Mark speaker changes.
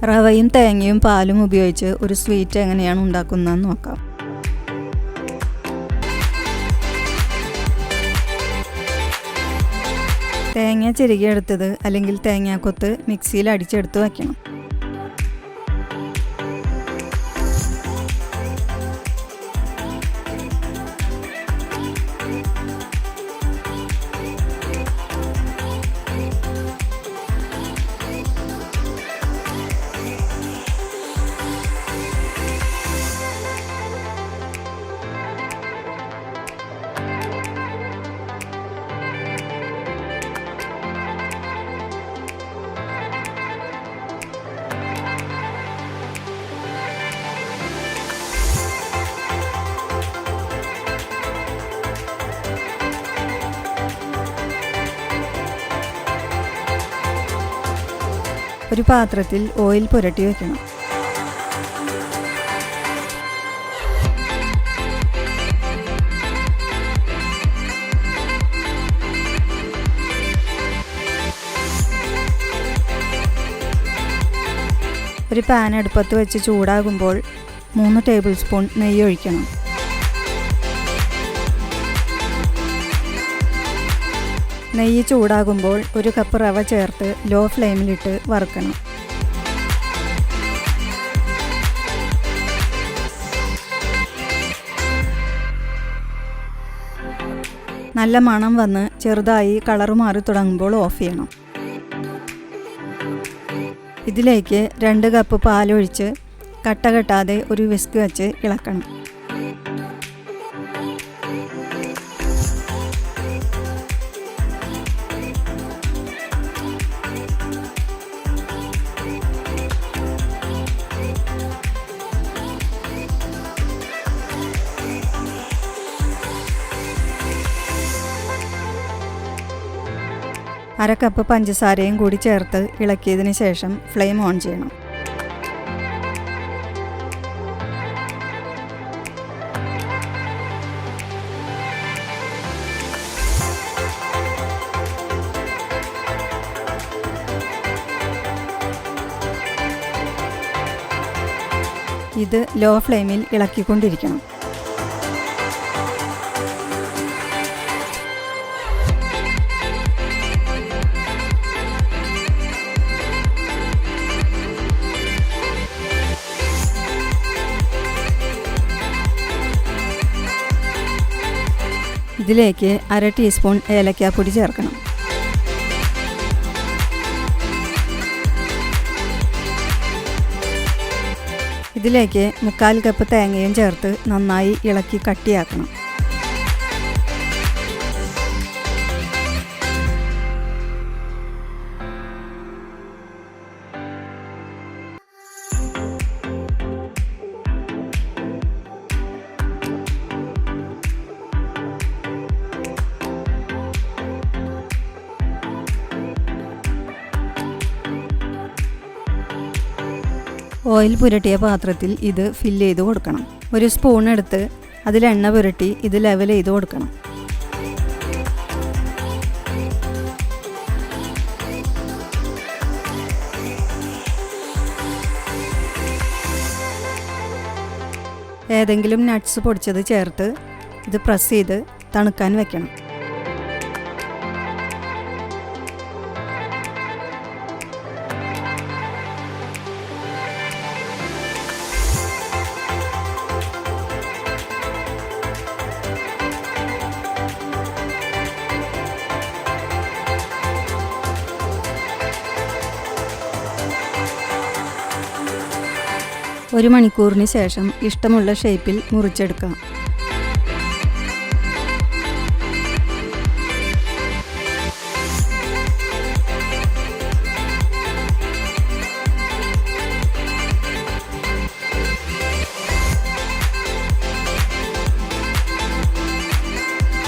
Speaker 1: റവയും തേങ്ങയും പാലും ഉപയോഗിച്ച് ഒരു സ്വീറ്റ് എങ്ങനെയാണ് ഉണ്ടാക്കുന്നതെന്ന് നോക്കാം. തേങ്ങ ചിരകിയെടുത്തത് അല്ലെങ്കിൽ തേങ്ങാക്കൊത്ത് മിക്സിയിൽ അടിച്ചെടുത്ത് വയ്ക്കണം. ഒരു പാത്രത്തിൽ ഓയിൽ പുരട്ടി വയ്ക്കണം. ഒരു പാൻ അടുപ്പത്ത് വെച്ച് ചൂടാകുമ്പോൾ 3 ടേബിൾ സ്പൂൺ നെയ്യ് ഒഴിക്കണം. നെയ്യ് ചൂടാകുമ്പോൾ 1 കപ്പ് റവ ചേർത്ത് ലോ ഫ്ലെയിമിലിട്ട് വറുക്കണം. നല്ല മണം വന്ന് ചെറുതായി കളർ മാറി തുടങ്ങുമ്പോൾ ഓഫ് ചെയ്യണം. ഇതിലേക്ക് 2 കപ്പ് പാലൊഴിച്ച് കട്ട കെട്ടാതെ ഒരു വിസ്ക് വെച്ച് ഇളക്കണം. അര കപ്പ് പഞ്ചസാരയും കൂടി ചേർത്ത് ഇളക്കിയതിന് ശേഷം ഫ്ലെയിം ഓൺ ചെയ്യണം. ഇത് ലോ ഫ്ലെയിമിൽ ഇളക്കിക്കൊണ്ടിരിക്കണം. ഇതിലേക്ക് അര ടീസ്പൂൺ ഏലക്കാപ്പൊടി ചേർക്കണം. ഇതിലേക്ക് 3/4 കപ്പ് തേങ്ങയും ചേർത്ത് നന്നായി ഇളക്കി കട്ടിയാക്കണം. ഓയിൽ പുരട്ടിയ പാത്രത്തിൽ ഇത് ഫില്ല് ചെയ്ത് കൊടുക്കണം. ഒരു സ്പൂൺ എടുത്ത് അതിൽ എണ്ണ പുരട്ടി ഇത് ലെവൽ ചെയ്ത് കൊടുക്കണം. ഏതെങ്കിലും നട്ട്സ് പൊടിച്ചത് ചേർത്ത് ഇത് പ്രസ് ചെയ്ത് തണുക്കാൻ വെക്കണം. ഒരു മണിക്കൂറിന് ശേഷം ഇഷ്ടമുള്ള ഷേപ്പിൽ മുറിച്ചെടുക്കാം.